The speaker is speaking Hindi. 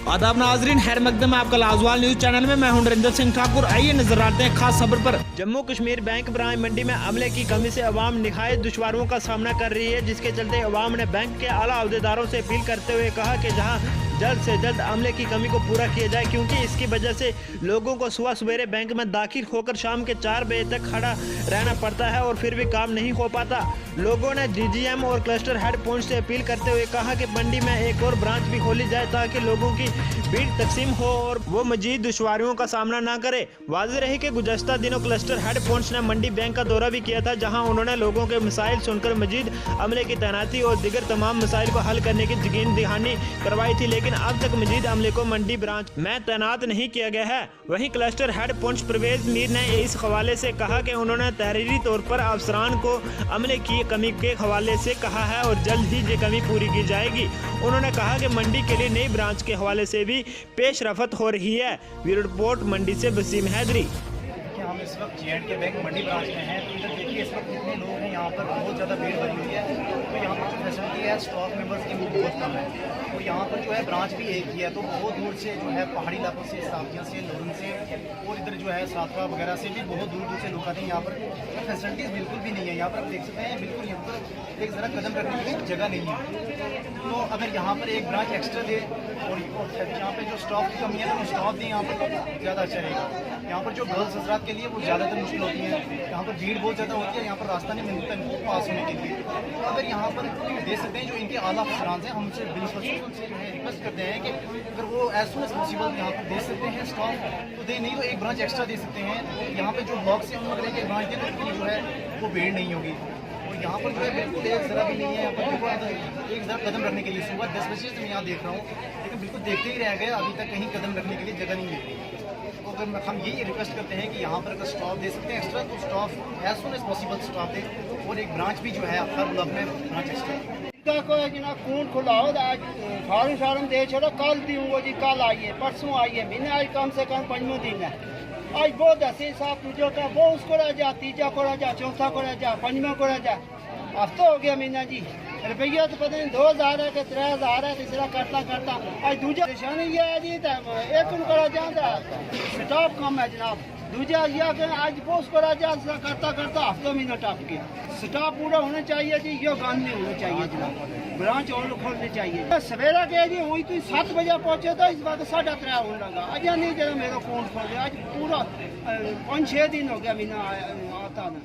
आदाब नाजरीन, खैर मकदम आपका लाजवाल न्यूज चैनल में मैं हूं नरेंद्र सिंह ठाकुर। आइए नजर आते हैं खास खबर पर। जम्मू कश्मीर बैंक ब्रांच मंडी में अमले की कमी से अवाम निहायत दुश्वारों का सामना कर रही है, जिसके चलते अवाम ने बैंक के आला अहदेदारों से अपील करते हुए कहा कि जहां जल्द से जल्द अमले की कमी को पूरा किया जाए, क्योंकि इसकी वजह से लोगों को सुबह सवेरे बैंक में दाखिल होकर शाम के 4 बजे तक खड़ा रहना पड़ता है और फिर भी काम नहीं हो पाता। लोगों ने डीजीएम और क्लस्टर हेड पॉइंट से अपील करते हुए कहा कि मंडी में एक और ब्रांच भी खोली जाए ताकि लोगों की भीड़ तकसीम हो और वो मजीद दुश्वारियों का सामना ना करे। वाज़ेह रहे कि गुज़श्ता दिनों क्लस्टर हेड पॉइंट्स ने मंडी बैंक का दौरा भी किया था, जहां उन्होंने लोगों के मसाइल सुनकर मजीद अमले की तैनाती और दीगर तमाम मसाइल को हल करने की यकीन दहानी करवाई थी, लेकिन अब तक मजीद अमले को मंडी ब्रांच में तैनात नहीं किया गया है। वहीं cluster head point Parvez Mir ने इस हवाले से कहा कि उन्होंने तहरीरी तौर पर अफसरान को अमले की कमी के हवाले से कहा है और जल्द ही ये कमी पूरी की जाएगी। उन्होंने कहा कि मंडी के लिए नई ब्रांच के हवाले से भी पेश रफ्त हो रही है। ब्यूरो रिपोर्ट मंडी से वसीम हैदरी। हम इस वक्त J&K बैंक मंडी ब्रांच में हैं, तो इधर देखिए इस वक्त कितने लोग हैं, यहाँ पर बहुत ज़्यादा भीड़ भरी हुई है। तो यहाँ पर जो फैसिलिटी है स्टाफ मेंबर्स की वो बहुत कम है। तो यहाँ पर जो है ब्रांच भी एक ही है, तो बहुत दूर से जो है पहाड़ी इलाकों से, साथियों से, लोगों से और इधर जो है सातवा वगैरह से भी बहुत दूर दूर से लोग आते हैं। यहाँ पर फैसिलिटीज़ बिल्कुल भी नहीं है। यहाँ पर आप देख सकते हैं बिल्कुल यहाँ पर एक ज़रा कदम रखने की जगह नहीं है। तो अगर यहाँ पर एक ब्रांच एक्स्ट्रा दे और यहाँ पर जो स्टाफ की कमी है वो स्टाफ दें यहाँ पर तो ज़्यादा अच्छा रहेगा। यहाँ पर जो गर्ल्स हजरात के लिए वो ज़्यादातर मुश्किल होती है, यहाँ पर भीड़ बहुत ज़्यादा होती है, यहाँ पर रास्ता नहीं मिलता इनको पास होने के लिए। तो अगर यहाँ पर देख सकते हैं जो इनके आला अफसरान हैं, हमसे उनसे जो है रिक्वेस्ट करते हैं कि अगर वो एज सुन एज पॉसिबल यहाँ पर दे सकते हैं स्टाफ तो दे, नहीं तो एक ब्रांच एक्स्ट्रा दे सकते हैं। यहाँ पर जो ब्लॉक से हम लोग एक ब्रांच दें तो इतनी जो है वो भीड़ नहीं होगी। और यहाँ पर जो है बिल्कुल एक ज़रा भी नहीं है, यहाँ पर एक ज़रा कदम रखने के लिए सुबह 10 बजे से मैं यहाँ देख रहा हूँ, लेकिन बिल्कुल देखते ही रह गए, अभी तक कहीं कदम रखने के लिए जगह नहीं मिल रही। तो अगर हम यही रिक्वेस्ट करते हैं कि यहाँ पर अगर स्टाफ दे सकते हैं एक्स्ट्रा तो staff as soon as possible staff दे और एक ब्रांच भी जो है हर ब्लॉक में ब्रांच एक्स्ट्रा को जना खून खुलाओ आज फार्म शार्म दे छोड़ो, कल दूंगो जी, कल आइए, परसों आइए, महीने आज कम से कम 5 दिन है। आज बहुत हसी साहब तुझो का वो उसको रह जा, तीजा को रह जा, चौथा को रह जा, 5वां को रह जा, हफ्ता हो गया महीना जी। रुपया तो पता नहीं 2000 है कि 3000 है, तीसरा करता करता आज दूजा परेशानी ये है जी, एक करा जाता स्टाफ कम है जनाब। दूजा यह कि आज पोस्ट करा जाता करता करता हफ्ता महीना टप गया। स्टाफ पूरा होना चाहिए जी, ये गंद नहीं होना चाहिए जनाब, ब्रांच और खोलनी चाहिए। सवेरा गए जी वही तो 7 बजे पहुंचे तो इस बात 3:30 होने लगा। अजय नहीं जरा मेरा अकाउंट खोल गया, आज पूरा 5-6 दिन हो गया महीना आता ना।